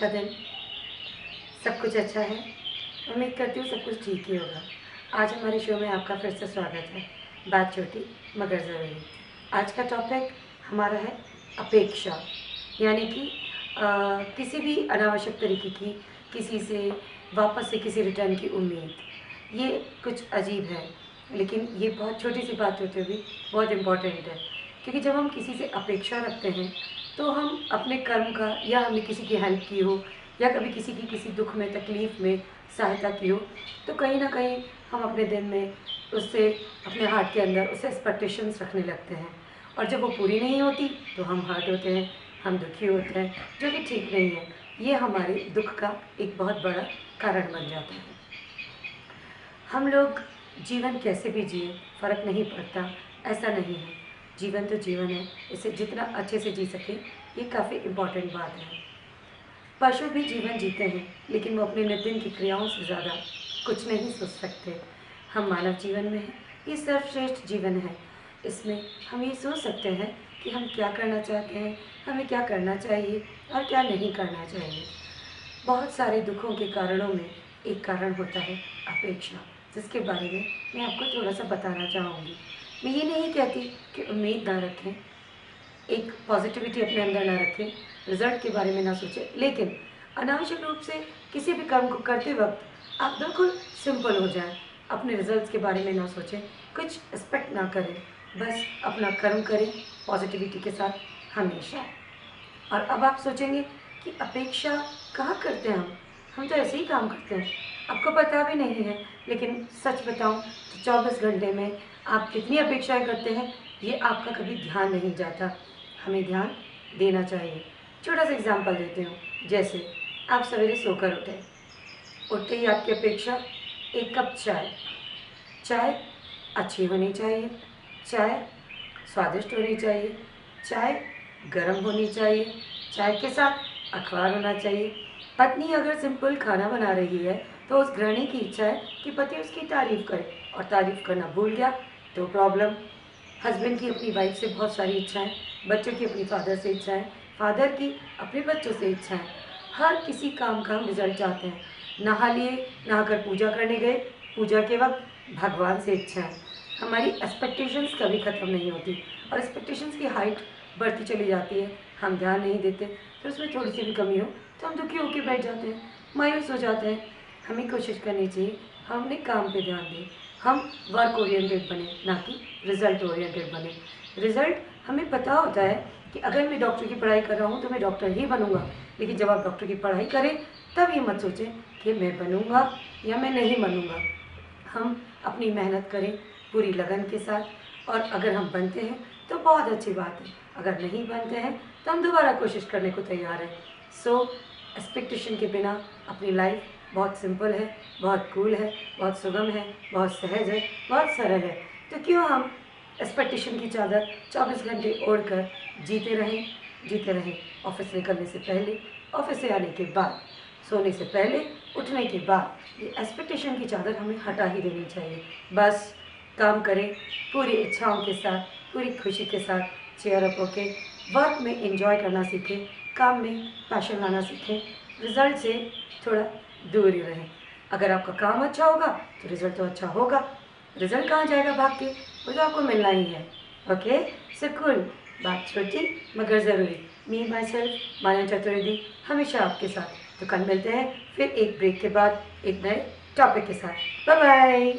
का दिन सब कुछ अच्छा है। उम्मीद करती हूँ सब कुछ ठीक ही होगा। आज हमारे शो में आपका फिर से स्वागत है। बात छोटी मगर ज़रूरी। आज का टॉपिक हमारा है अपेक्षा, यानी कि किसी भी अनावश्यक तरीके की किसी से वापस से किसी रिटर्न की उम्मीद। ये कुछ अजीब है, लेकिन ये बहुत छोटी सी बात होते हुए बहुत इम्पॉर्टेंट है, क्योंकि जब हम किसी से अपेक्षा रखते हैं तो हम अपने कर्म का, या हमने किसी की हेल्प की हो या कभी किसी की किसी दुख में तकलीफ़ में सहायता की हो, तो कहीं ना कहीं हम अपने दिल में उससे, अपने हार्ट के अंदर उससे एक्सपेक्टेशंस रखने लगते हैं। और जब वो पूरी नहीं होती तो हम हर्ट होते हैं, हम दुखी होते हैं, जो कि ठीक नहीं है। ये हमारे दुख का एक बहुत बड़ा कारण बन जाता है। हम लोग जीवन कैसे भी जिए फ़र्क नहीं पड़ता, ऐसा नहीं है। जीवन तो जीवन है, इसे जितना अच्छे से जी सके ये काफ़ी इम्पॉर्टेंट बात है। पशु भी जीवन जीते हैं, लेकिन वो अपने नित्य की क्रियाओं से ज़्यादा कुछ नहीं सोच सकते। हम मानव जीवन में हैं, ये सर्वश्रेष्ठ जीवन है। इसमें हम ये सोच सकते हैं कि हम क्या करना चाहते हैं, हमें क्या करना चाहिए और क्या नहीं करना चाहिए। बहुत सारे दुखों के कारणों में एक कारण होता है अपेक्षा, जिसके बारे में मैं आपको थोड़ा सा बताना चाहूँगी। मैं ये नहीं कहती कि उम्मीद ना रखें, एक पॉजिटिविटी अपने अंदर ना रखें, रिजल्ट के बारे में ना सोचें, लेकिन अनावश्यक रूप से किसी भी काम को करते वक्त आप बिल्कुल सिंपल हो जाएं। अपने रिजल्ट्स के बारे में ना सोचें, कुछ एक्सपेक्ट ना करें, बस अपना कर्म करें पॉजिटिविटी के साथ हमेशा। और अब आप सोचेंगे कि अपेक्षा कहाँ करते हैं हम तो ऐसे ही काम करते हैं। आपको पता भी नहीं है, लेकिन सच बताऊं तो 24 घंटे में आप कितनी अपेक्षाएं करते हैं ये आपका कभी ध्यान नहीं जाता। हमें ध्यान देना चाहिए। छोटा सा एग्जांपल देती हूँ। जैसे आप सवेरे सोकर उठते ही आपकी अपेक्षा एक कप चाय। चाय अच्छी होनी चाहिए, चाय स्वादिष्ट होनी चाहिए, चाय गर्म होनी चाहिए, चाय के साथ अखबार होना चाहिए। पत्नी अगर सिंपल खाना बना रही है तो उस गृहिणी की इच्छा है कि पति उसकी तारीफ करे, और तारीफ करना भूल गया तो प्रॉब्लम। हस्बैंड की अपनी वाइफ से बहुत सारी इच्छाएं, बच्चों की अपनी फादर से इच्छाएं, फादर की अपने बच्चों से इच्छाएं। हर किसी काम का हम रिजल्ट चाहते हैं। नहा लिए, नहाकर पूजा करने गए, पूजा के वक्त भगवान से इच्छाएं। हमारी एक्सपेक्टेशंस कभी ख़त्म नहीं होती, और एक्सपेक्टेशंस की हाइट बढ़ती चली जाती है। हम ध्यान नहीं देते, फिर उसमें थोड़ी सी भी कमी हो तो हम दुखी होकर बैठ जाते हैं, मायूस हो जाते हैं। हमें कोशिश करनी चाहिए हम अपने काम पे ध्यान दें, हम वर्क ओरिएंटेड बने, ना कि रिजल्ट ओरिएंटेड बने। रिजल्ट हमें पता होता है कि अगर मैं डॉक्टर की पढ़ाई कर रहा हूँ तो मैं डॉक्टर ही बनूंगा, लेकिन जब आप डॉक्टर की पढ़ाई करें तब ये मत सोचें कि मैं बनूंगा या मैं नहीं बनूंगा। हम अपनी मेहनत करें पूरी लगन के साथ, और अगर हम बनते हैं तो बहुत अच्छी बात है, अगर नहीं बनते हैं तो हम दोबारा कोशिश करने को तैयार हैं। सो एक्सपेक्टेशन के बिना अपनी लाइफ बहुत सिंपल है, बहुत कूल है, बहुत सुगम है, बहुत सहज है, बहुत सरल है। तो क्यों हम एक्सपेक्टेशन की चादर 24 घंटे ओढ़ कर जीते रहें। ऑफिस निकलने से पहले, ऑफिस से आने के बाद, सोने से पहले, उठने के बाद, ये एक्सपेक्टेशन की चादर हमें हटा ही देनी चाहिए। बस काम करें पूरी इच्छाओं के साथ, पूरी खुशी के साथ, चेयर अप होके वर्क में एंजॉय करना सीखें, काम में पैशन लाना सीखें, रिजल्ट से थोड़ा दूर ही रहें। अगर आपका काम अच्छा होगा तो रिजल्ट तो अच्छा होगा। रिजल्ट कहाँ जाएगा भाग के, वो तो आपको मिलना ही है। Okay, so cool. बात छोटी मगर ज़रूरी। मी माई सेल्फ माया चतुर्वेदी, हमेशा आपके साथ। तो कल मिलते हैं फिर एक ब्रेक के बाद एक नए टॉपिक के साथ। Bye bye.